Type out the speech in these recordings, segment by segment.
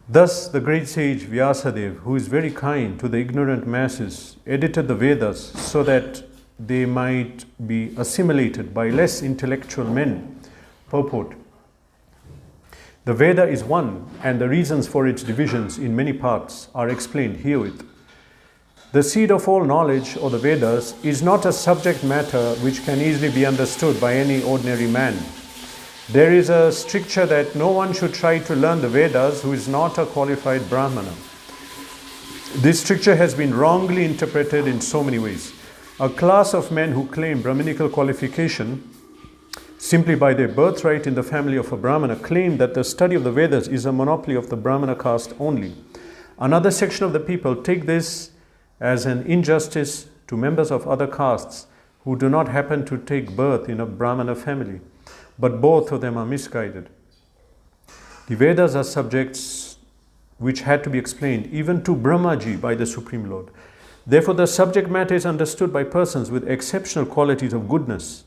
Thus, the great sage Vyasadeva, who is very kind to the ignorant masses, edited the Vedas so that they might be assimilated by less intellectual men. Purport. The Veda is one, and the reasons for its divisions in many parts are explained herewith. The seed of all knowledge, or the Vedas, is not a subject matter which can easily be understood by any ordinary man. There is a stricture that no one should try to learn the Vedas who is not a qualified Brahmana. This stricture has been wrongly interpreted in so many ways. A class of men who claim Brahminical qualification simply by their birthright in the family of a Brahmana claim that the study of the Vedas is a monopoly of the Brahmana caste only. Another section of the people take this as an injustice to members of other castes who do not happen to take birth in a Brahmana family. But both of them are misguided. The Vedas are subjects which had to be explained even to Brahmaji by the Supreme Lord. Therefore, the subject matter is understood by persons with exceptional qualities of goodness.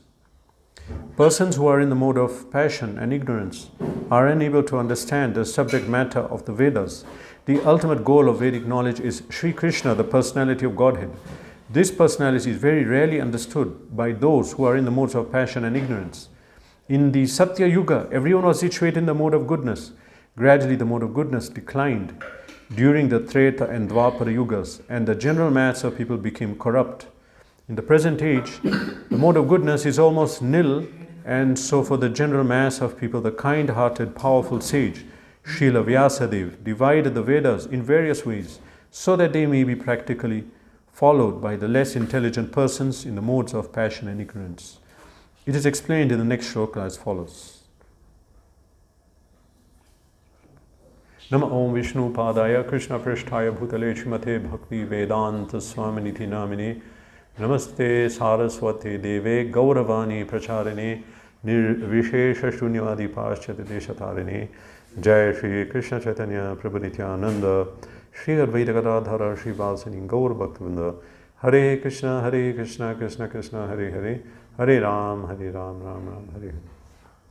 Persons who are in the mode of passion and ignorance are unable to understand the subject matter of the Vedas. The ultimate goal of Vedic knowledge is Sri Krishna, the personality of Godhead. This personality is very rarely understood by those who are in the modes of passion and ignorance. In the Satya Yuga, everyone was situated in the mode of goodness. Gradually, the mode of goodness declined during the Treta and Dwapara Yugas, and the general mass of people became corrupt. In the present age, the mode of goodness is almost nil, and so for the general mass of people, the kind-hearted, powerful sage, Srila Vyasadeva, divided the Vedas in various ways so that they may be practically followed by the less intelligent persons in the modes of passion and ignorance. It is explained in the next shloka as follows. Nama Om Vishnu Padaya Krishna Prishtaya Bhutale Shrimate Bhakti Vedanta Swaminiti Namine Namaste Saraswati Deve Gauravani Pracharine Nirvishesha Shunyadi Paschati Deshatarine Jai Shri Krishna Chaitanya Prabhu Nityananda Shri Advaita Gadadhara Shri Valsani Gaur Bhaktivinoda Hare Krishna Krishna Krishna Hare Hare Hare Ram Ram Ram Hare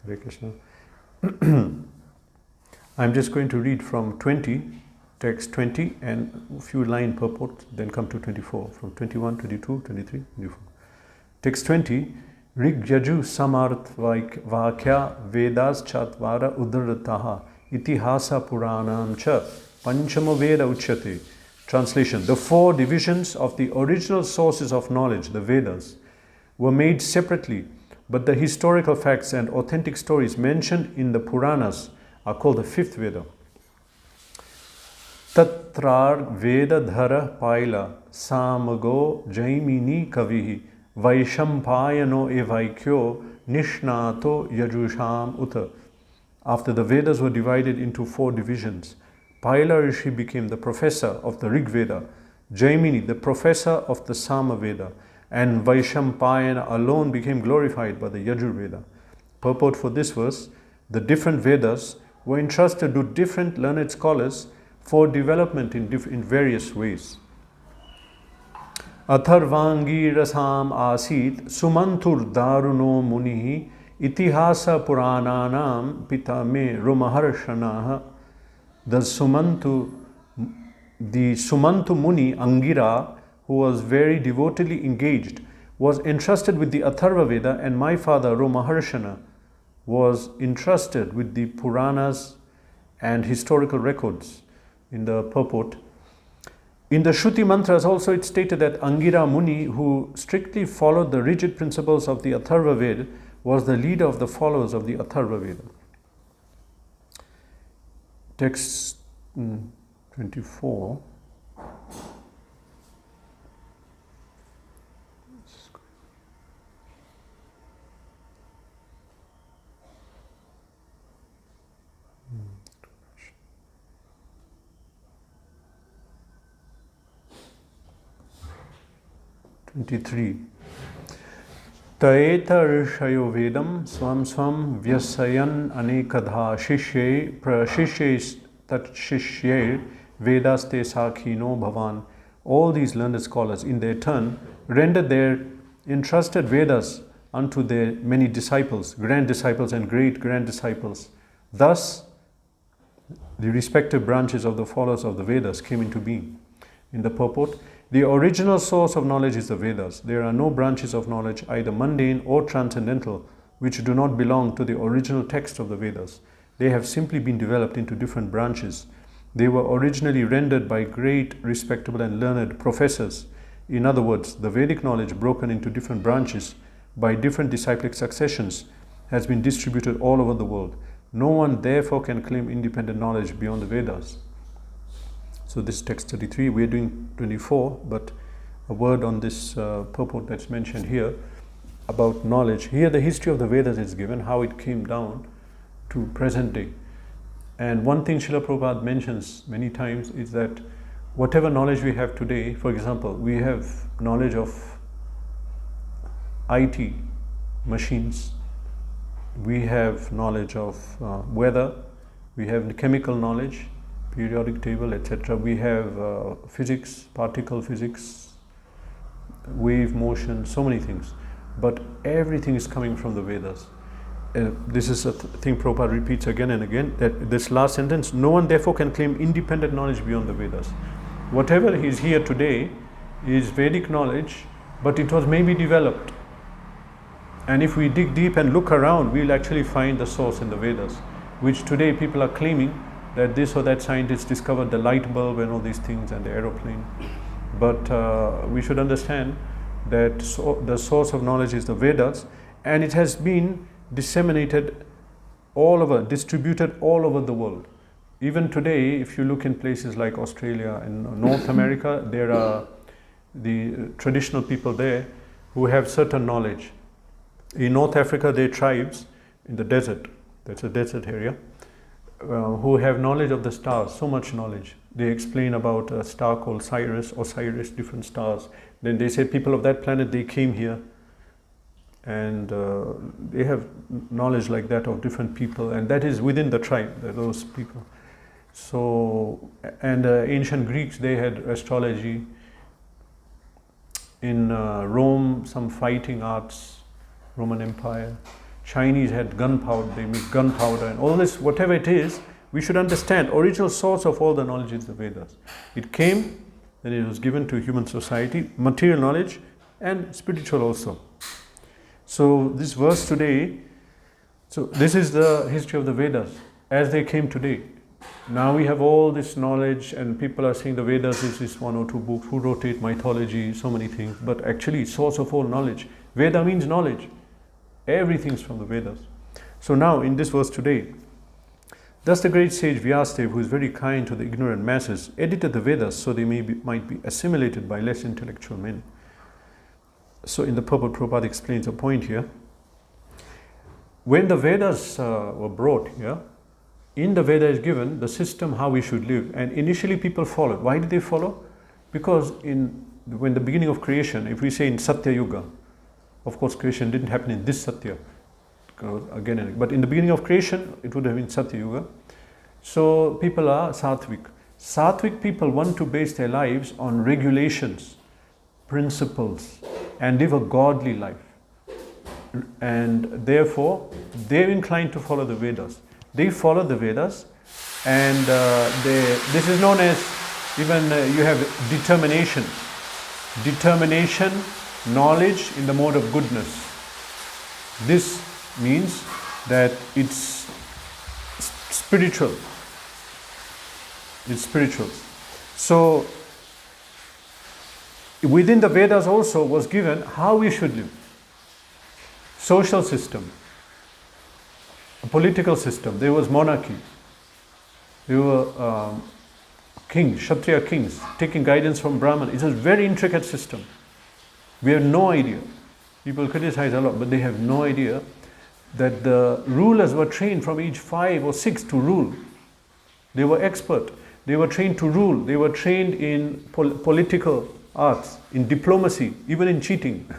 Hare Krishna. I'm just going to read from 20, text 20, and a few line purport, then come to 24, from 21, 22, 23, 24. Text 20, Rig Yaju Samarth Vakya Vedas Chatvara Udarataha Itihasa Puranam Cha Panchama Veda Uchyate. Translation: the four divisions of the original sources of knowledge, the Vedas, were made separately, but the historical facts and authentic stories mentioned in the Puranas are called the fifth Veda. Tatrar Veda Dhara Paila Samago Jaimini Kavihi Vaishampayano Evaikyo Nishnato Yajusham Uta. After the Vedas were divided into four divisions, Paila Rishi became the professor of the Rig Veda, Jaimini the professor of the Sama Veda, and Vaishampayana alone became glorified by the Yajur Veda. Purport for this verse: the different Vedas were entrusted to different learned scholars for development in various ways. Atharvangi Rasam Asit Sumantur Daruno Munihi Itihasa Purananam Pitame Romaharshanaha. The Sumantu Muni Angira, who was very devotedly engaged, was entrusted with the Atharva Veda, and my father Romaharshana was entrusted with the Puranas and historical records. In the purport, in the Shruti mantras also it's stated that Angira Muni, who strictly followed the rigid principles of the Atharva Veda, was the leader of the followers of the Atharva Veda. Text 24. Taeta Rishayo Vedam Swam Swam Vyasayan Anekadha Shishye Prashishye Tat Shishye Vedaste Sakhino Bhavan. All these learned scholars in their turn rendered their entrusted Vedas unto their many disciples, grand disciples and great grand disciples. Thus, the respective branches of the followers of the Vedas came into being. In the purport, the original source of knowledge is the Vedas. There are no branches of knowledge, either mundane or transcendental, which do not belong to the original text of the Vedas. They have simply been developed into different branches. They were originally rendered by great, respectable and learned professors. In other words, the Vedic knowledge, broken into different branches by different disciplic successions, has been distributed all over the world. No one therefore can claim independent knowledge beyond the Vedas. So this is text 33, we are doing 24, but a word on this purport that's mentioned here about knowledge. Here the history of the Vedas is given, how it came down to present day. And one thing Srila Prabhupada mentions many times is that whatever knowledge we have today, for example, we have knowledge of IT, machines, we have knowledge of weather, we have chemical knowledge, periodic table, etc. We have physics, particle physics, wave motion, so many things. But everything is coming from the Vedas. This is a thing Prabhupada repeats again and again, that this last sentence, no one therefore can claim independent knowledge beyond the Vedas. Whatever is here today is Vedic knowledge, but it was maybe developed. And if we dig deep and look around, we'll actually find the source in the Vedas, which today people are claiming that this or that scientist discovered the light bulb and all these things and the aeroplane. But we should understand that the source of knowledge is the Vedas, and it has been disseminated all over, distributed all over the world. Even today, if you look in places like Australia and North America, there are the traditional people there who have certain knowledge. In North Africa, there are tribes in the desert, that's a desert area, who have knowledge of the stars, so much knowledge. They explain about a star called Osiris, different stars. Then they say people of that planet, they came here, and they have knowledge like that of different people, and that is within the tribe, those people. So, and ancient Greeks, they had astrology. In Rome, some fighting arts, Roman Empire. Chinese had gunpowder, they make gunpowder, and all this, whatever it is, we should understand, original source of all the knowledge is the Vedas. It came, then it was given to human society, material knowledge and spiritual also. So this verse today, so this is the history of the Vedas as they came today. Now we have all this knowledge, and people are saying the Vedas is this one or two books, who wrote it, mythology, so many things, but actually source of all knowledge. Veda means knowledge. Everything's from the Vedas. So now in this verse today, thus the great sage Vyasadeva, who is very kind to the ignorant masses, edited the Vedas so they might be assimilated by less intellectual men. So in the purport, Prabhupada explains a point here. When the Vedas were brought here, in the Veda is given the system how we should live, and initially people followed. Why did they follow? Because when the beginning of creation, if we say in Satya Yuga, of course creation didn't happen in this Satya, again and again, but in the beginning of creation it would have been Satya Yuga. So people are Sattvic. Sattvic people want to base their lives on regulations, principles, and live a godly life. And therefore they're inclined to follow the Vedas. They follow the Vedas, and this is known as, even you have determination. Determination, knowledge in the mode of goodness. This means that it's spiritual. It's spiritual. So within the Vedas also was given how we should live. Social system, a political system. There was monarchy. There were kings, Kshatriya kings, taking guidance from Brahman. It's a very intricate system. We have no idea. People criticize a lot, but they have no idea that the rulers were trained from age 5 or 6 to rule. They were expert. They were trained to rule. They were trained in political arts, in diplomacy, even in cheating.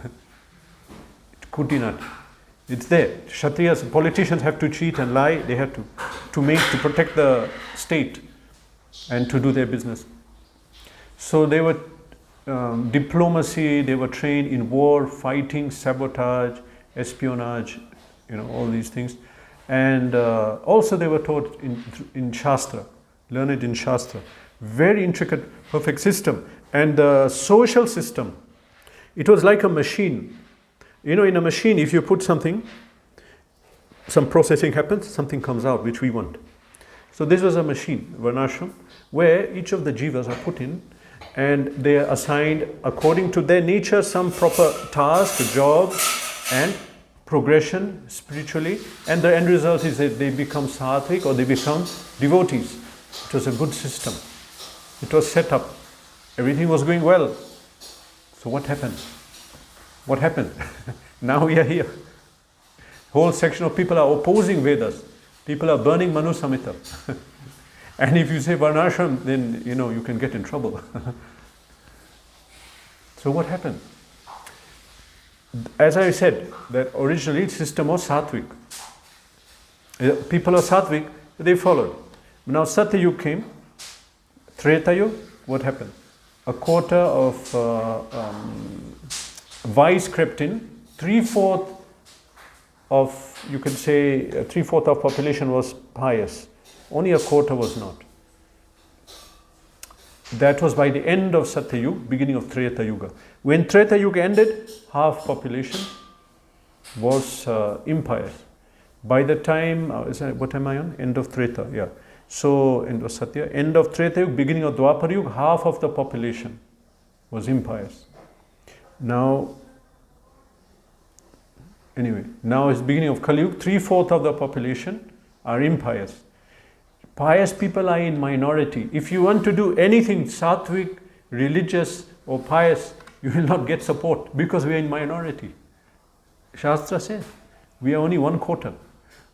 Kutinat. It's there. Kshatriyas, politicians have to cheat and lie. They have to protect the state and to do their business. So they were diplomacy. They were trained in war, fighting, sabotage, espionage, all these things. And also they were taught in Shastra. Learn it in Shastra. Very intricate, perfect system. And the social system, it was like a machine. You know, in a machine, if you put something, some processing happens, something comes out which we want. So this was a machine, Varnashram, where each of the jivas are put in and they are assigned according to their nature some proper task, job and progression spiritually, and the end result is that they become sattvic or they become devotees. It was a good system. It was set up. Everything was going well. So what happened? What happened? Now we are here. Whole section of people are opposing Vedas. People are burning Manu Samhita. And if you say Varnashram, then you can get in trouble. So what happened? As I said, that originally the system was sattvic. People are sattvic, they followed. Now Satyayug came, Treta Yuga, what happened? A quarter of vice crept in, 3/4 of, you can say, 3/4 of population was pious. Only a quarter was not. That was by the end of Satyayug, beginning of Treta Yuga. When Treta Yuga ended, half population was impious. By the time, what am I on? End of Treta, yeah. So, end of Satya, end of Treta Yuga, beginning of Dwapar Yuga, half of the population was impious. Now, anyway, now it's beginning of Kali Yuga, 3/4 of the population are impious. Pious people are in minority. If you want to do anything sattvic, religious or pious, you will not get support because we are in minority. Shastra says, we are only 1/4.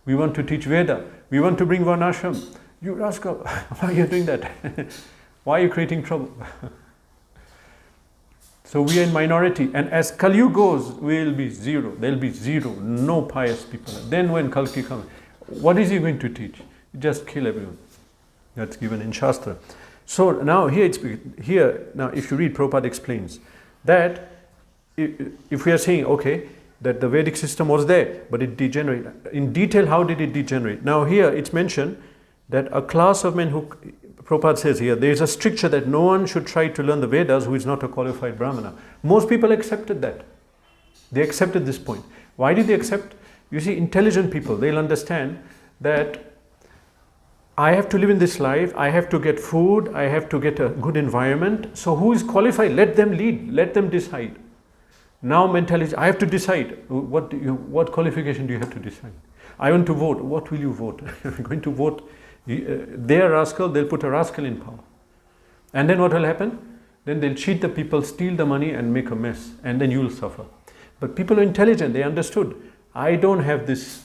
We want to teach Veda. We want to bring Varnashram. You rascal, why are you doing that? Why are you creating trouble? So we are in minority, and as Kali Yuga goes, we will be zero. There will be zero, no pious people. Then when Kalki comes, what is he going to teach? Just kill everyone. That's given in Shastra. So now here now if you read, Prabhupada explains that if we are saying, okay, that the Vedic system was there, but it degenerated. In detail, how did it degenerate? Now here it's mentioned that a class of men who, Prabhupada says here, there is a stricture that no one should try to learn the Vedas who is not a qualified Brahmana. Most people accepted that. They accepted this point. Why did they accept? You see, intelligent people, they'll understand that I have to live in this life, I have to get food, I have to get a good environment. So who is qualified? Let them lead, let them decide. Now mentality, I have to decide. What qualification do you have to decide? I want to vote. What will you vote? I'm going to vote. They're a rascal, they'll put a rascal in power. And then what will happen? Then they'll cheat the people, steal the money and make a mess. And then you'll suffer. But people are intelligent, they understood. I don't have this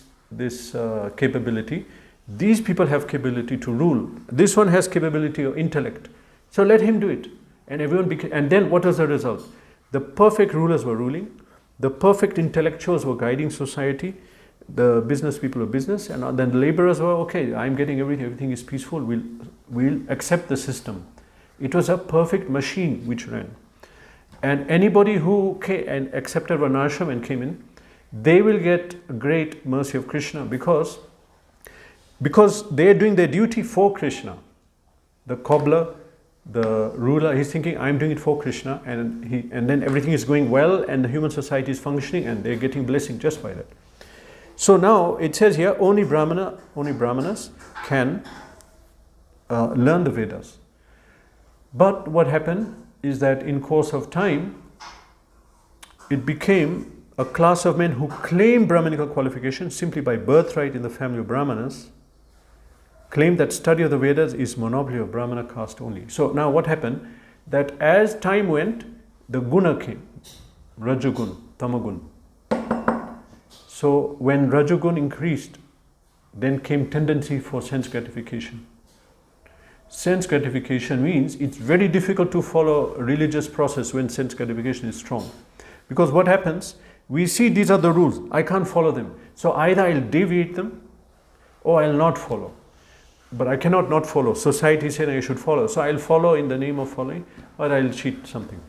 capability. These people have capability to rule. This one has capability of intellect. So let him do it. And everyone and then what was the result? The perfect rulers were ruling. The perfect intellectuals were guiding society. The business people were business. And then the laborers were, okay, I'm getting everything. Everything is peaceful. We'll accept the system. It was a perfect machine which ran. And anybody who came and accepted Varnashram and came in, they will get great mercy of Krishna because they are doing their duty for Krishna. The cobbler, the ruler, he's thinking, I'm doing it for Krishna, and then everything is going well and the human society is functioning and they're getting blessing just by that. So now it says here, only Brahmanas can learn the Vedas. But what happened is that in course of time, it became a class of men who claim Brahmanical qualification simply by birthright in the family of Brahmanas, claim that study of the Vedas is monopoly of Brahmana caste only. So now what happened? That as time went, the guna came. Rajagun, Tamagun. So when Rajagun increased, then came tendency for sense gratification. Sense gratification means it's very difficult to follow a religious process when sense gratification is strong. Because what happens? We see these are the rules. I can't follow them. So either I'll deviate them or I'll not follow. But I cannot not follow. Society said I should follow. So I'll follow in the name of following, or I'll cheat something.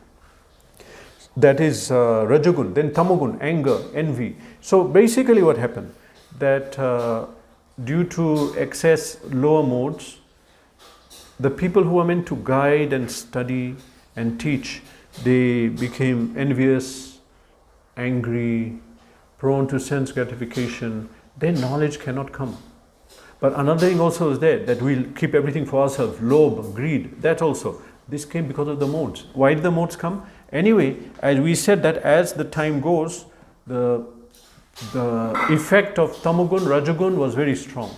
That is Rajagun. Then Tamagun, anger, envy. So basically what happened? That due to excess lower modes, the people who were meant to guide and study and teach, they became envious, angry, prone to sense gratification. Then knowledge cannot come. But another thing also is there, that we'll keep everything for ourselves, lobe, greed, that also. This came because of the modes. Why did the modes come? Anyway, as we said that as the time goes, the effect of tamogun, rajagun was very strong,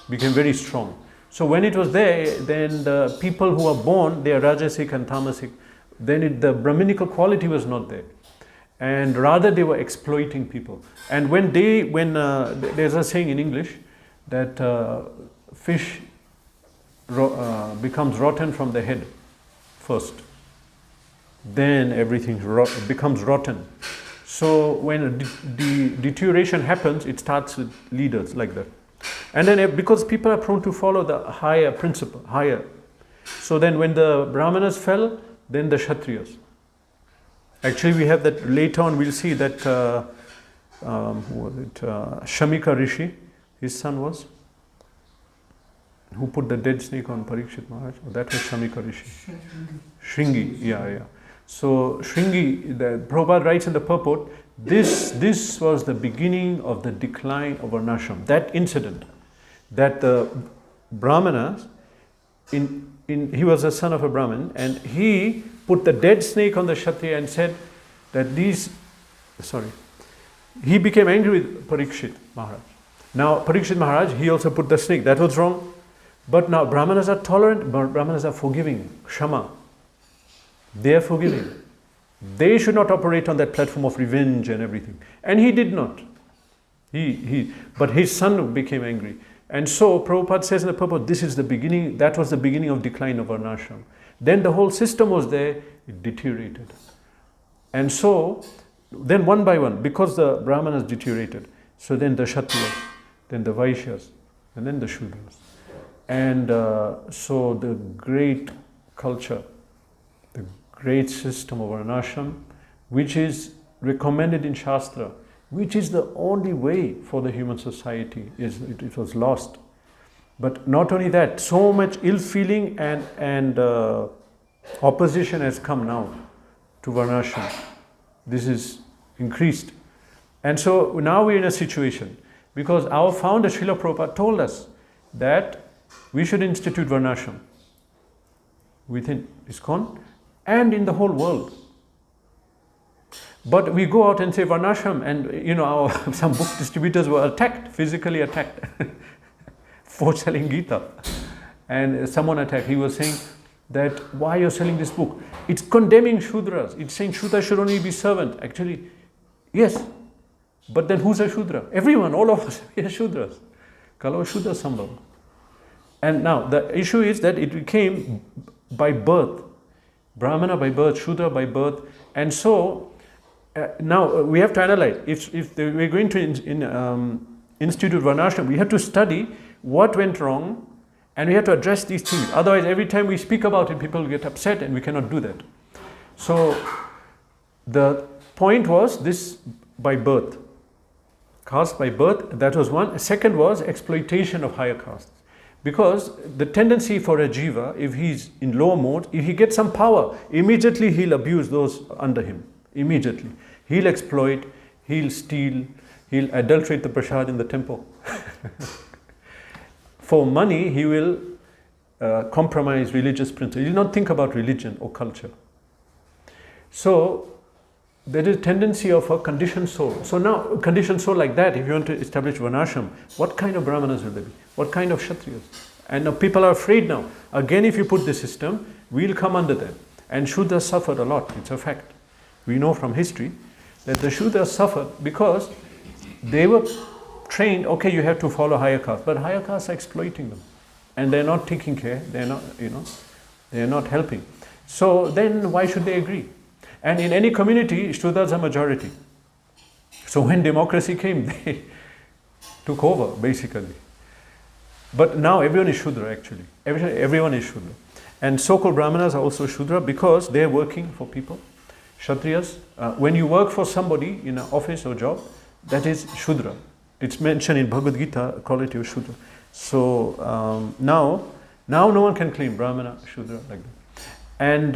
became very strong. So when it was there, then the people who are born, they are rajasic and tamasic, then the Brahminical quality was not there. And rather they were exploiting people. And when there's a saying in English that fish becomes rotten from the head first, then everything becomes rotten. So when the deterioration happens, it starts with leaders like that. And then because people are prone to follow the higher principle, so then when the Brahmanas fell, then the Kshatriyas. Actually, we have that later on. We'll see that who was it? Shamika Rishi, his son was, who put the dead snake on Parikshit Maharaj. Oh, that was Shamika Rishi. Shringi, yeah. So Shringi, the Prabhupada writes in the purport, this was the beginning of the decline of Varnashram. That incident, that the Brahmanas, he was a son of a Brahmin, and he put the dead snake on the Kshatriya and said that he became angry with Parikshit Maharaj. Now Parikshit Maharaj, he also put the snake, that was wrong. But now Brahmanas are tolerant, Brahmanas are forgiving, Kshama. They are forgiving. They should not operate on that platform of revenge and everything. And he did not. But his son became angry. And so Prabhupada says in the purport, this is the beginning, that was the beginning of decline of Varnashram. Then the whole system was there, it deteriorated. And so, then one by one, because the Brahmanas deteriorated, so then the Kshatriyas, then the Vaishyas, and then the Shudras. And so the great culture, the great system of Varnashram, which is recommended in Shastra, which is the only way for the human society, it was lost. But not only that, so much ill feeling and opposition has come now to Varnashram. This is increased. And so now we're in a situation, because our founder Srila Prabhupada told us that we should institute Varnashram within ISKCON and in the whole world. But we go out and say Varnashram, and some book distributors were attacked, physically attacked, for selling Gita. And someone attacked, he was saying that, why you're selling this book? It's condemning Shudras. It's saying Shudra should only be servant. Actually, yes. But then who's a Shudra? Everyone, all of us, we are Shudras. Kalo Shudra Sambhava. And now the issue is that it became by birth. Brahmana by birth, Shudra by birth. And so now we have to analyze. If we're going to institute Varnashram, we have to study what went wrong, and we have to address these things. Otherwise, every time we speak about it, people get upset, and we cannot do that. So the point was this by birth. Caste by birth, that was one. Second was exploitation of higher castes. Because the tendency for a jiva, if he's in lower mode, if he gets some power, immediately he'll abuse those under him. Immediately. He'll exploit, he'll steal, he'll adulterate the prasad in the temple. For money, he will compromise religious principles. He will not think about religion or culture. So, there is a tendency of a conditioned soul. So now, a conditioned soul like that, if you want to establish Varnashram, what kind of Brahmanas will there be? What kind of Kshatriyas? And now people are afraid now. Again, if you put this system, we'll come under them. And Shudras suffered a lot, it's a fact. We know from history that the Shudras suffered because they were trained, okay, you have to follow higher caste, but higher castes are exploiting them. And they're not taking care, they're not, they're not helping. So then why should they agree? And in any community, Shudras are majority. So when democracy came, they took over, basically. But now everyone is Shudra, actually. Everyone is Shudra. And so-called Brahmanas are also Shudra because they're working for people. Kshatriyas, when you work for somebody in an office or job, that is Shudra. It's mentioned in Bhagavad Gita, quality of Shudra. So now Now no one can claim Brahmana, Shudra, like that. And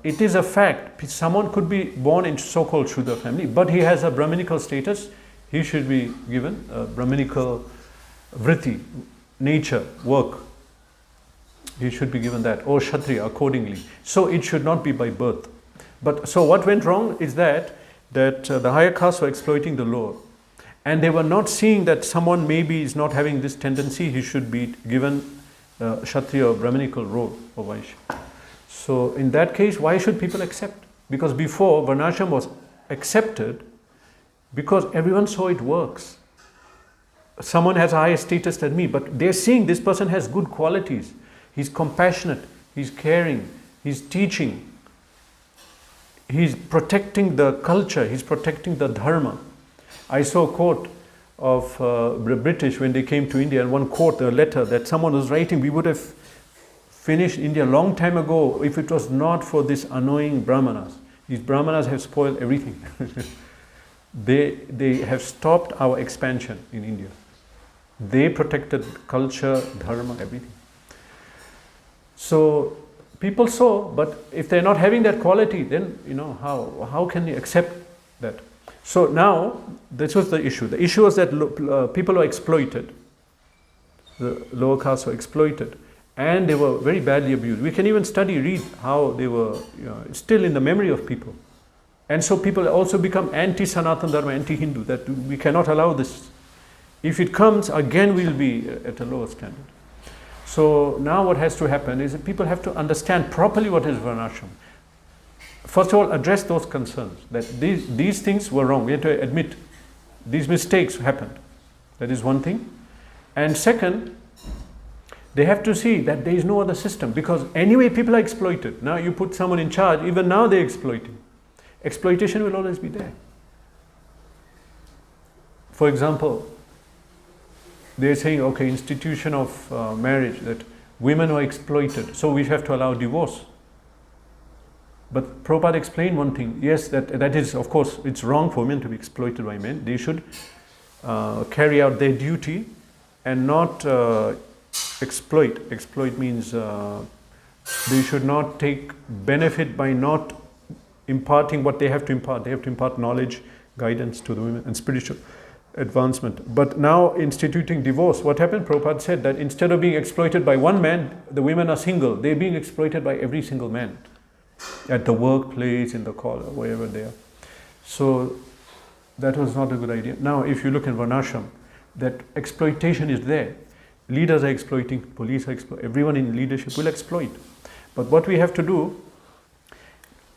it is a fact, someone could be born in so-called Shudra family, but he has a Brahminical status, he should be given a Brahminical vritti, nature, work. He should be given that, or Kshatriya accordingly. So it should not be by birth. But so what went wrong is that the higher castes were exploiting the lower. And they were not seeing that someone maybe is not having this tendency, he should be given Kshatriya or Brahminical role or Vaishya. So in that case, why should people accept? Because before, Varnashram was accepted because everyone saw it works. Someone has a higher status than me, but they're seeing this person has good qualities. He's compassionate, he's caring, he's teaching, he's protecting the culture, he's protecting the dharma. I saw a quote of the British when they came to India, and one quote, a letter that someone was writing, we would have finished India a long time ago if it was not for this annoying Brahmanas. These Brahmanas have spoiled everything. They have stopped our expansion in India. They protected culture, dharma, everything. So people saw, but if they're not having that quality, then how can you accept that? So now, this was the issue. The issue was that people were exploited. The lower castes were exploited. And they were very badly abused. We can even read how they were still in the memory of people. And so people also become anti-Sanatana Dharma, anti-Hindu, that we cannot allow this. If it comes, again we'll be at a lower standard. So now what has to happen is that people have to understand properly what is Varnashram. First of all, address those concerns, that these things were wrong. We have to admit these mistakes happened. That is one thing. And second, they have to see that there is no other system, because anyway people are exploited. Now you put someone in charge, even now they're exploiting. Exploitation will always be there. For example, they're saying, okay, institution of marriage, that women are exploited, so we have to allow divorce. But Prabhupada explained one thing, yes, that is, of course, it's wrong for women to be exploited by men. They should carry out their duty and not exploit. Exploit means they should not take benefit by not imparting what they have to impart. They have to impart knowledge, guidance to the women, and spiritual advancement. But now instituting divorce, what happened? Prabhupada said that instead of being exploited by one man, the women are single. They're being exploited by every single man. At the workplace, in the call, wherever they are. So that was not a good idea. Now if you look in Varnashram, that exploitation is there. Leaders are exploiting, police are exploiting, everyone in leadership will exploit. But what we have to do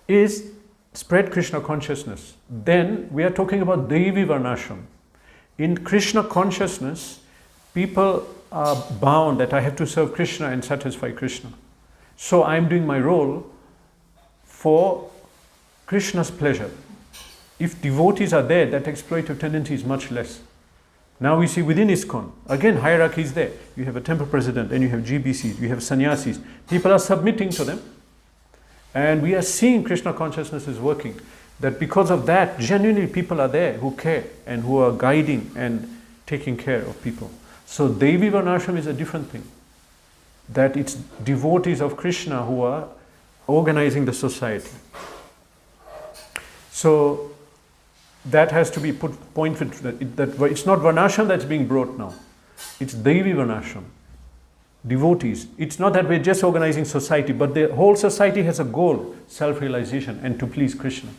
is spread Krishna consciousness. Then we are talking about Devi Varnashram. In Krishna consciousness, people are bound that I have to serve Krishna and satisfy Krishna. So I am doing my role for Krishna's pleasure. If devotees are there, that exploitative tendency is much less. Now we see within ISKCON, again hierarchy is there. You have a temple president, and you have GBCs, you have sannyasis. People are submitting to them. And we are seeing Krishna consciousness is working. That because of that, genuinely people are there who care and who are guiding and taking care of people. So Devi Varnashram is a different thing. That it's devotees of Krishna who are organizing the society. So that has to be pointed that it's not Varnashram that's being brought now. It's Devi Varnashram. Devotees. It's not that we're just organizing society, but the whole society has a goal, self-realization and to please Krishna.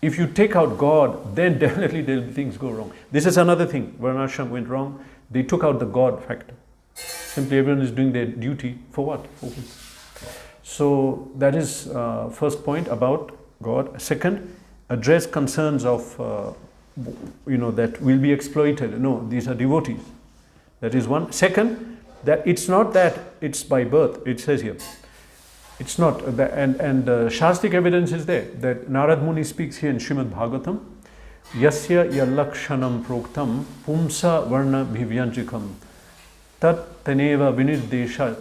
If you take out God, then definitely things go wrong. This is another thing. Varnashram went wrong. They took out the God factor. Simply everyone is doing their duty for what? For who? So that is first point about God. Second, address concerns of that will be exploited. No, these are devotees. That is one. Second, that it's not that it's by birth. It says here, it's not. And Shastric evidence is there that Narad Muni speaks here in Srimad Bhagavatam. Yasya yalakshanam proktam pumsa varna bhivyanjikam tat taneva vinirdeshat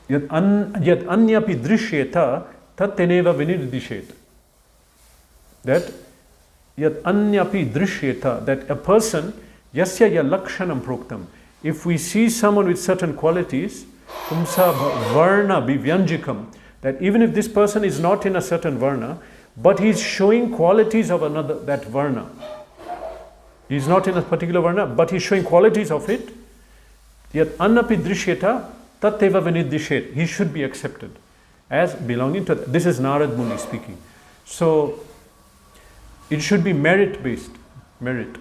yat anyapi drishyeta tat taneva vinirdishet. That yat anyapi drishyeta, that a person, yasya ya lakshanam proktam, if we see someone with certain qualities, pumsa varna bivyanjikam, that even if this person is not in a certain varna, but he's showing qualities of another, that varna. He's not in a particular varna, but he's showing qualities of it. Yat annapi drishyata tatteva vinidishet. He should be accepted as belonging to that. This is Narad Muni speaking. So it should be merit-based. Merit.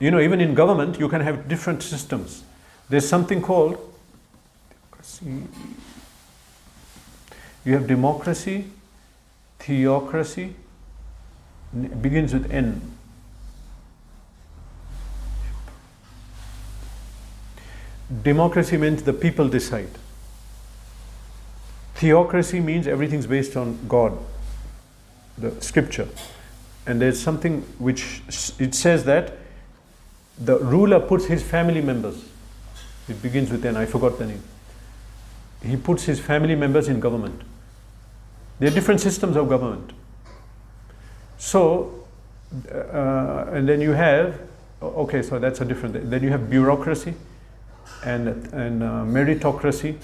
You know, even in government, you can have different systems. There's something called, you have democracy, theocracy, it begins with N. Democracy means the people decide. Theocracy means everything's based on God, the scripture. And there's something which it says that the ruler puts his family members. It begins with N, I forgot the name. He puts his family members in government. There are different systems of government. So, and then you have, okay, so that's a different, then you have bureaucracy and meritocracy.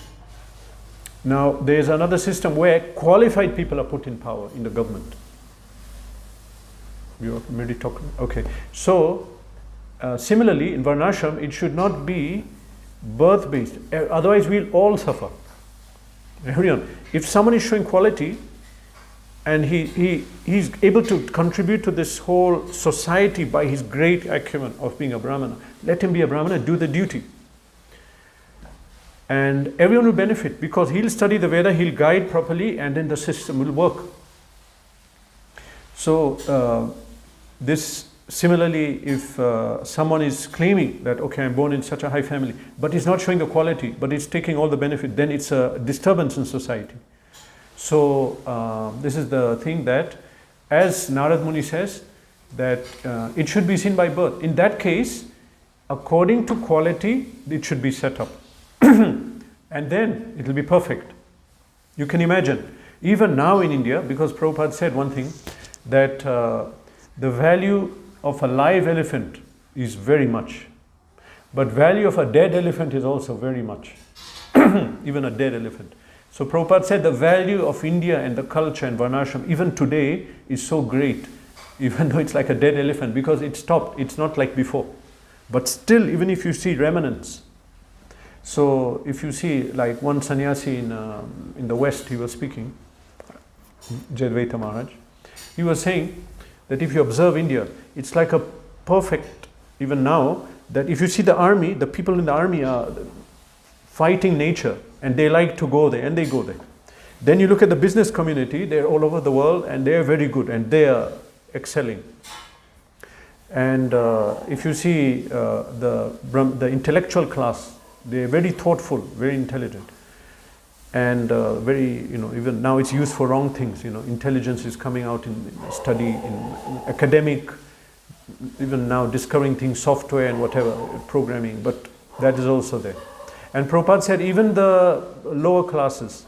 Now, there's another system where qualified people are put in power in the government. Meritocracy, okay. So, similarly, in Varnashram, it should not be birth-based. Otherwise, we'll all suffer. Everyone. If someone is showing quality and he's able to contribute to this whole society by his great acumen of being a Brahmana, let him be a Brahmana, do the duty. And everyone will benefit because he'll study the Veda, he'll guide properly, and then the system will work. So, this similarly, if someone is claiming that, okay, I'm born in such a high family, but he's not showing the quality, but he's taking all the benefit, then it's a disturbance in society. So, this is the thing that, as Narad Muni says, that it should be seen by birth. In that case, according to quality, it should be set up. And then it will be perfect. You can imagine, even now in India, because Prabhupada said one thing, that the value of a live elephant is very much, but value of a dead elephant is also very much, even a dead elephant. So Prabhupada said the value of India and the culture and Varnashram even today is so great, even though it's like a dead elephant, because it stopped, it's not like before. But still, even if you see remnants, so if you see like one sannyasi in the West, he was speaking, Jadvaita Maharaj, he was saying that if you observe India, it's like a perfect, even now, that if you see the army, the people in the army are fighting nature and they like to go there and they go there. Then you look at the business community, they're all over the world and they're very good and they are excelling. And if you see the intellectual class, they're very thoughtful, very intelligent. And very, even now it's used for wrong things, intelligence is coming out in study, in academic, even now discovering things, software and whatever, programming, but that is also there. And Prabhupada said even the lower classes,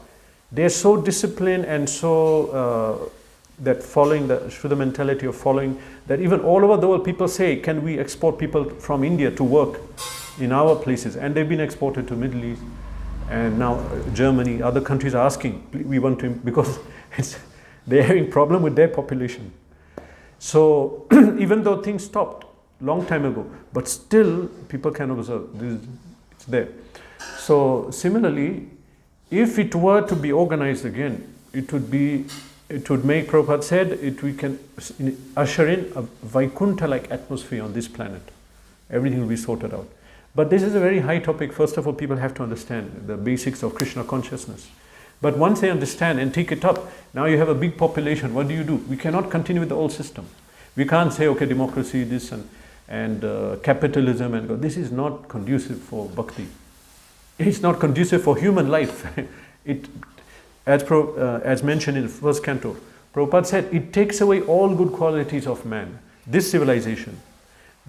they're so disciplined and so, that following the Shuddha mentality of following, that even all over the world people say, can we export people from India to work in our places? And they've been exported to Middle East. And now Germany, other countries are asking, we want to, because they're having problem with their population. So even though things stopped long time ago, but still people can observe, it's there. So similarly, if it were to be organized again, it would make, Prabhupada said, we can usher in a Vaikuntha-like atmosphere on this planet. Everything will be sorted out. But this is a very high topic. First of all, people have to understand the basics of Krishna consciousness. But once they understand and take it up, now you have a big population. What do? We cannot continue with the old system. We can't say, okay, democracy, this and capitalism, and this is not conducive for bhakti. It's not conducive for human life. As mentioned in the first canto, Prabhupada said, it takes away all good qualities of man, this civilization.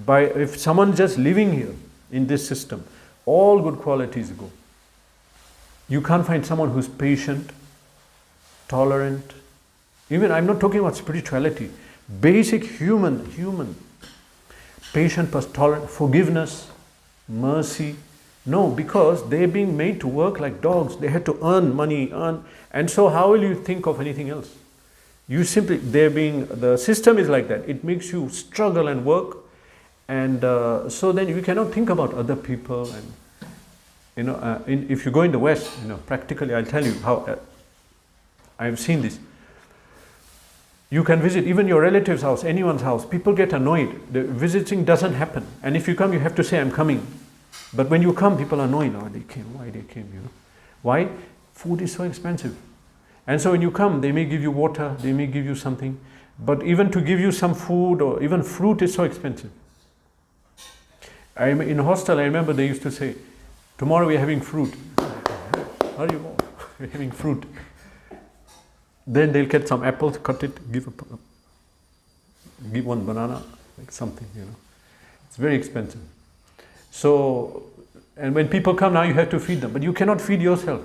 If someone just living here, in this system, all good qualities go. You can't find someone who's patient, tolerant. Even, I'm not talking about spirituality. Basic human, patient, tolerant, forgiveness, mercy, No, because they're being made to work like dogs. They had to earn money, and so how will you think of anything else? You simply, the system is like that. It makes you struggle and work, and so then you cannot think about other people. And if you go in the West, practically, I'll tell you how I've seen this. You can visit even your relative's house, anyone's house. People get annoyed. The visiting doesn't happen, and if you come, you have to say, "I'm coming." But when you come, people are annoyed. Oh, they came. Why they came? Why? Food is so expensive. And so when you come, they may give you water, they may give you something, but even to give you some food or even fruit is so expensive. In a hostel, I remember they used to say, "Tomorrow we are having fruit." How do you know? We're having fruit. Then they'll get some apples, cut it, give one banana, like something, It's very expensive. So, and when people come now, you have to feed them, but you cannot feed yourself.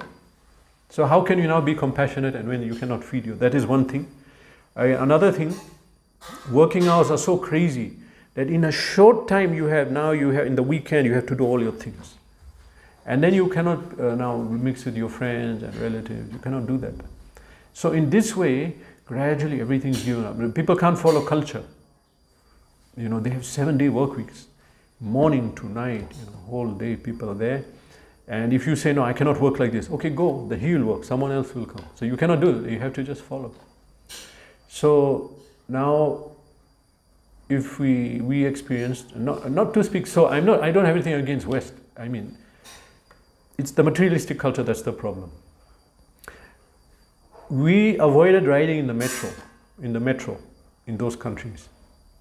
So how can you now be compassionate and when you cannot feed you? That is one thing. Another thing, working hours are so crazy that in a short time you have in the weekend you have to do all your things. And then you cannot now mix with your friends and relatives. You cannot do that. So in this way, gradually everything is given up. People can't follow culture. They have 7-day work weeks. Morning to night, whole day people are there. And if you say, "No, I cannot work like this," okay, go, then he will work, someone else will come. So you cannot do it, you have to just follow. So now, if we experienced, not to speak, so I don't have anything against West. I mean, it's the materialistic culture that's the problem. We avoided riding in the metro in those countries.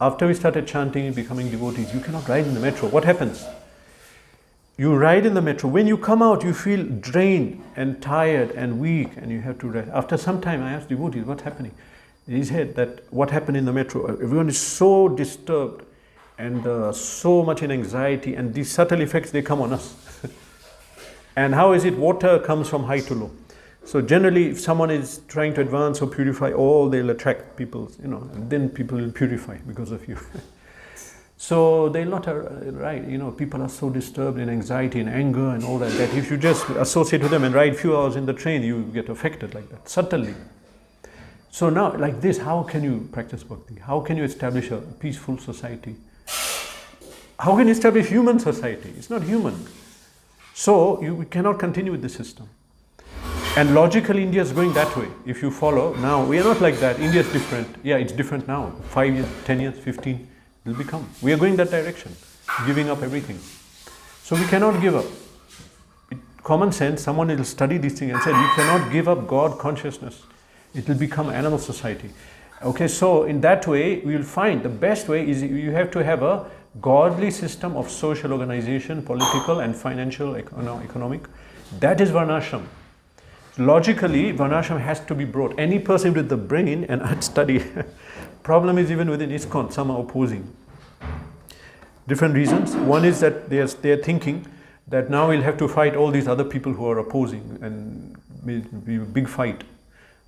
After we started chanting and becoming devotees, you cannot ride in the metro. What happens? You ride in the metro. When you come out, you feel drained and tired and weak, and you have to rest. After some time, I asked devotees, "What's happening?" He said that what happened in the metro, everyone is so disturbed and so much in anxiety, and these subtle effects, they come on us. And how is it? Water comes from high to low. So generally, if someone is trying to advance or purify, they'll attract people, and then people will purify because of you. So they'll not ride, people are so disturbed in anxiety and anger and all that if you just associate with them and ride few hours in the train, you get affected like that, subtly. So now, like this, how can you practice bhakti? How can you establish a peaceful society? How can you establish human society? It's not human. So we cannot continue with the system. And logically, India is going that way. If you follow, now, we are not like that. India is different. Yeah, it's different now. 5 years, 10 years, 15, it will become. We are going that direction, giving up everything. So we cannot give up. Common sense, someone will study this thing and say, you cannot give up God consciousness. It will become animal society. Okay, so in that way, we will find the best way is you have to have a godly system of social organization, political and financial, economic. That is Varnasrama. Logically, Varnasrama has to be brought. Any person with the brain, and I'd study, problem is even within ISKCON, some are opposing. Different reasons. One is that they are thinking that now we'll have to fight all these other people who are opposing and be a big fight.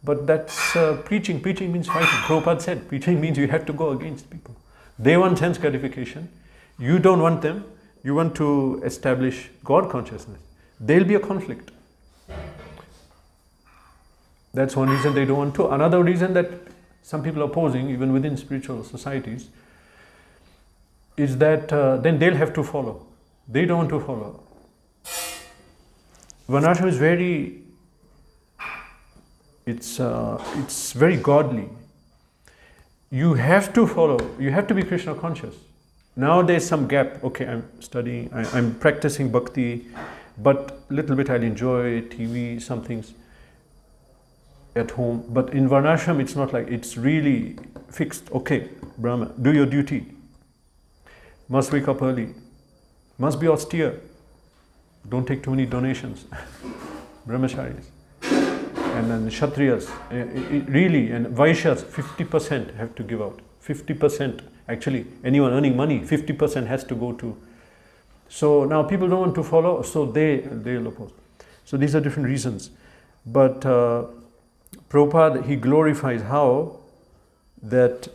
But that's preaching. Preaching means fighting. Prabhupada said, preaching means you have to go against people. They want sense gratification. You don't want them. You want to establish God consciousness. There'll be a conflict. That's one reason they don't want to. Another reason that some people are opposing, even within spiritual societies, is that then they'll have to follow. They don't want to follow. Varnasrama is very, it's very godly. You have to follow. You have to be Krishna conscious. Now there's some gap. Okay, I'm studying, I'm practicing bhakti, but little bit I'll enjoy TV, some things at home. But in Varnasrama, it's not like, it's really fixed. Okay, Brahma, do your duty. Must wake up early. Must be austere. Don't take too many donations. Brahmacharis. And then Kshatriyas, really, and Vaishyas, 50% have to give out. 50%, actually, anyone earning money, 50% has to go to. So now people don't want to follow, so they'll oppose. So these are different reasons. But Prabhupada, he glorifies how that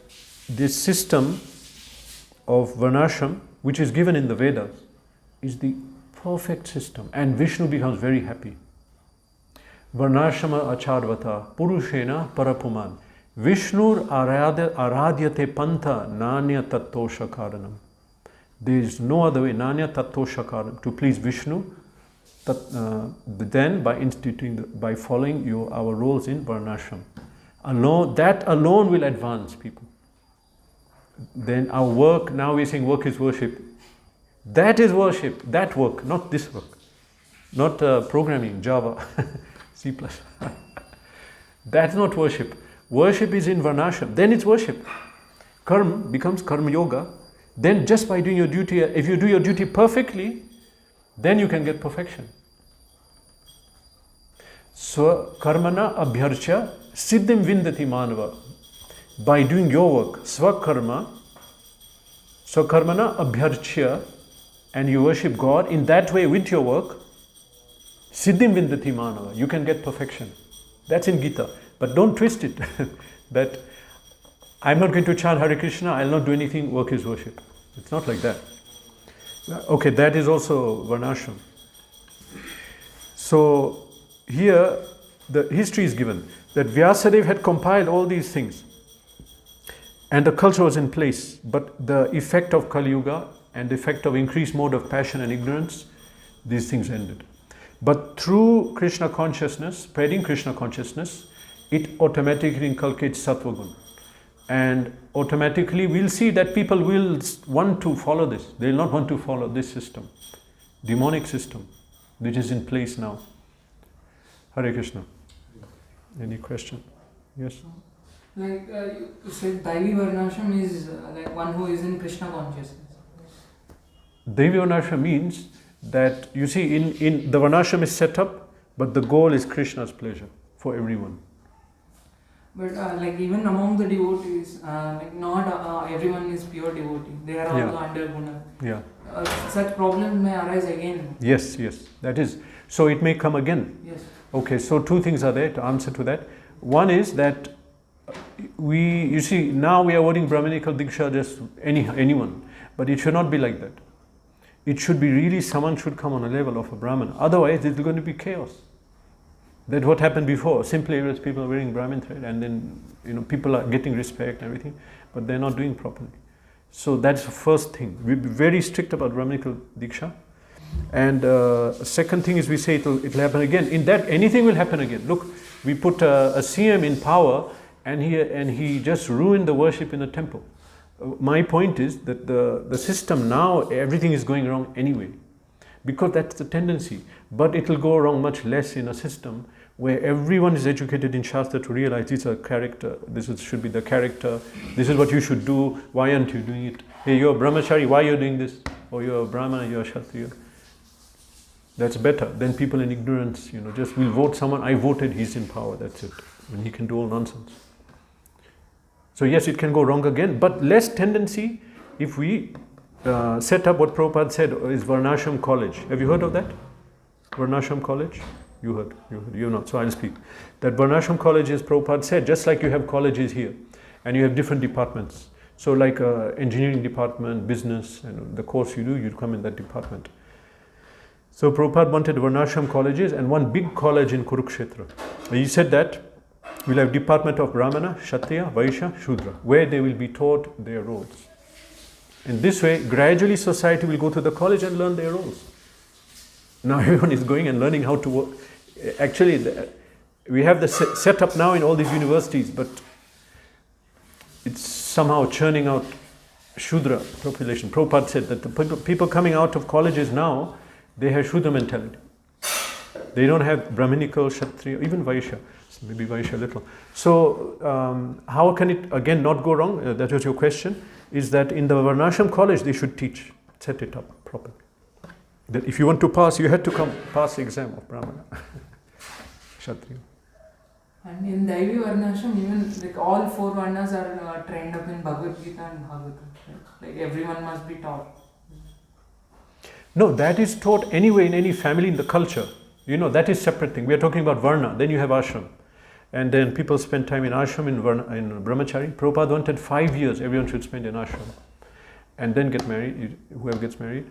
this system of Varnasrama, which is given in the Vedas, is the Perfect system. And Vishnu becomes very happy. Varnasrama acharvata purushena parapuman. Vishnur aradyate pantha nanya tattosha karanam. There is no other way, nanya tattosha karanam, to please Vishnu then by following our roles in Varnashram. That alone will advance people. Then our work, now we're saying work is worship. That is worship, that work, not this work. Not programming, Java, C++. That's not worship. Worship is in Varnashram, then it's worship. Karma becomes karma yoga. Then just by doing your duty, if you do your duty perfectly, then you can get perfection. Swa karmana abhyarcha siddhim vindati manava. By doing your work, swakarmana abhyarcha, and you worship God in that way with your work, siddhim vindati manava, you can get perfection. That's in Gita. But don't twist it that I'm not going to chant Hare Krishna, I'll not do anything, work is worship. It's not like that. Okay, that is also Varnashram. So here the history is given that Vyasadeva had compiled all these things and the culture was in place, but the effect of Kali Yuga and the effect of increased mode of passion and ignorance, these things ended. But through Krishna consciousness, spreading Krishna consciousness, it automatically inculcates Sattva Guna. And automatically we'll see that people will want to follow this. They will not want to follow this system, demonic system, which is in place now. Hare Krishna. Any question? Yes? Like you said, Daivi Varnashram is like one who is in Krishna consciousness. Daivi Varnashram means that, you see, in the Varnashram is set up, but the goal is Krishna's pleasure for everyone. But like even among the devotees, like not everyone is pure devotee. They are all under guna. Yeah. Such problems may arise again. Yes, that is. So it may come again. Yes. Okay, so two things are there to answer to that. One is that you see, now we are awarding Brahminical Diksha just anyone. But it should not be like that. It should be really someone should come on a level of a Brahmana. Otherwise, it's going to be chaos. That's what happened before. Simply because people are wearing Brahmin thread and then people are getting respect and everything, but they're not doing properly. So that's the first thing. We'll be very strict about Brahminical Diksha. And second thing is we say it'll happen again. In that, anything will happen again. Look, we put a CM in power and he just ruined the worship in the temple. My point is that the system now, everything is going wrong anyway. Because that's the tendency. But it will go wrong much less in a system where everyone is educated in Shastra to realize this is a character, should be the character, this is what you should do, why aren't you doing it? Hey, you're a brahmachari, why are you doing this? Or you're a brahmana, you're a kshatriya. That's better than people in ignorance, just we'll vote someone, I voted, he's in power, that's it. And he can do all nonsense. So yes, it can go wrong again, but less tendency if we set up what Prabhupada said is Varnashram College. Have you heard of that? Varnashram College? You heard, you're not, so I'll speak. That Varnashram College is, Prabhupada said, just like you have colleges here, and you have different departments. So like engineering department, business, and the course you do, you'd come in that department. So Prabhupada wanted Varnashram colleges and one big college in Kurukshetra. He said that we'll have department of Brahmana, Kshatriya, Vaishya, Shudra, where they will be taught their roles. In this way, gradually society will go to the college and learn their roles. Now everyone is going and learning how to work. Actually, we have the setup now in all these universities, but it's somehow churning out Shudra population. Prabhupada said that the people coming out of colleges now, they have Shudra mentality. They don't have Brahminical, Kshatriya, even Vaishya. Maybe Vaishya a little. So how can it again not go wrong? That was your question. Is that in the Varnashram college they should teach, set it up properly. That if you want to pass, you had to come pass the exam of Brahmana, Kshatriya. And in Daivi Varnashram, even like all four Varnas are trained up in Bhagavad Gita and Bhagavatam. Like everyone must be taught. No, that is taught anyway in any family in the culture. That is separate thing. We are talking about Varna, then you have ashram. And then people spend time in ashram, in brahmachari. Prabhupada wanted 5 years everyone should spend in ashram. And then get married, whoever gets married.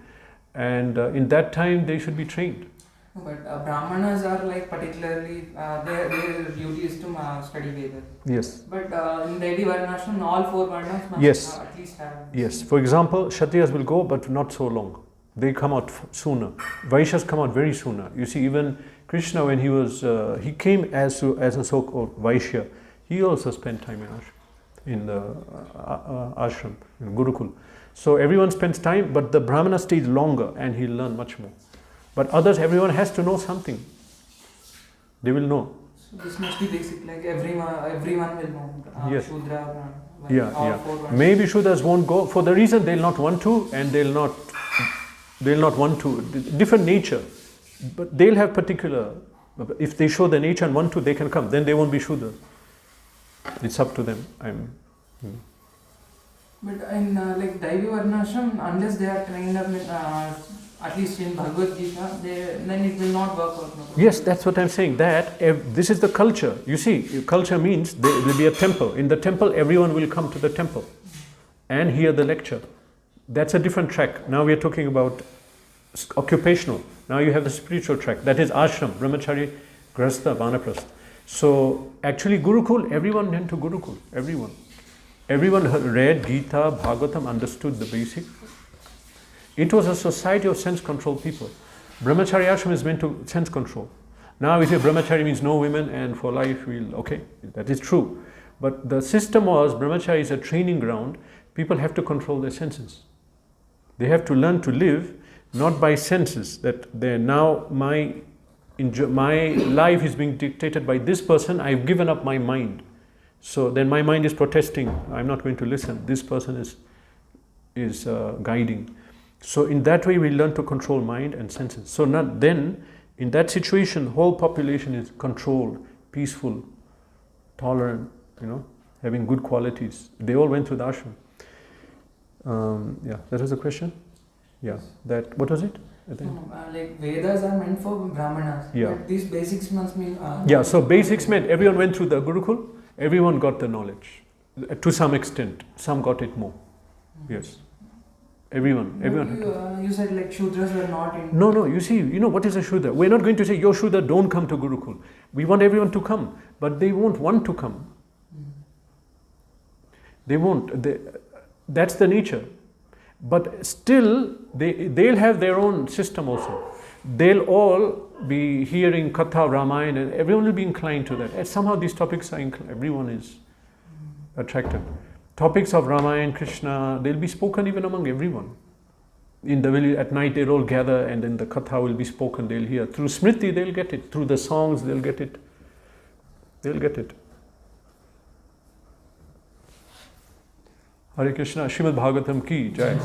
And in that time, they should be trained. But Brahmanas are like particularly, their duty is to study Vedas. Yes. But in Devi Varnashram, all 4 Varnas must Yes. at least have. Yes. For example, Kshatriyas will go, but not so long. They come out sooner. Vaishyas come out very sooner. You see, even Krishna, when he was, he came as a so-called Vaishya, he also spent time in the ashram, in Gurukul. So everyone spends time, but the Brahmana stays longer and he'll learn much more. But others, everyone has to know something. They will know. So this must be basic, like everyone will know. Yes. Shudra, all Yeah. 4 Varnas. Maybe Shudras won't go for the reason they'll not want to, and they'll not want to. Different nature, but they'll have particular. If they show the nature and want to, they can come. Then they won't be Shudra. It's up to them. But in like Devi Varnashram, unless they are trained up in, at least in Bhagavad Gita, then it will not work out. No? Yes, that's what I'm saying. That this is the culture. You see, culture means there will be a temple. In the temple, everyone will come to the temple and hear the lecture. That's a different track. Now we are talking about occupational. Now you have the spiritual track. That is ashram, brahmachari, grahastha, vanaprastha. So actually Gurukul, everyone went to Gurukul. Everyone. Everyone read Gita, Bhagavatam, understood the basic. It was a society of sense-controlled people. Brahmachari ashram is meant to sense control. Now we say brahmachari means no women and for life okay, that is true. But the system was, brahmachari is a training ground. People have to control their senses. They have to learn to live not by senses, that now my life is being dictated by this person, I've given up my mind. So then my mind is protesting, I'm not going to listen. This person is guiding. So in that way we learn to control mind and senses. So then in that situation, whole population is controlled, peaceful, tolerant, having good qualities. They all went through the ashram. That was the question? Yeah. What was it? I think. Like Vedas are meant for Brahmanas. Yeah. But these basics must mean. So basics meant everyone went through the Gurukul, everyone got the knowledge. To some extent. Some got it more. Yes. Everyone. You said like Shudras were not in. No, you see, what is a Shudra? We're not going to say, your Shudra, don't come to Gurukul. We want everyone to come, but they won't want to come. They won't. That's the nature. But still, they'll have their own system also. They'll all be hearing Katha, Ramayana, and everyone will be inclined to that. And somehow these topics are everyone is attracted. Topics of Ramayana, Krishna, they'll be spoken even among everyone. In the village, at night they'll all gather and then the Katha will be spoken, they'll hear. Through Smriti they'll get it. Through the songs they'll get it. They'll get it. Hare Krishna, Srimad Bhagavatam ki jai.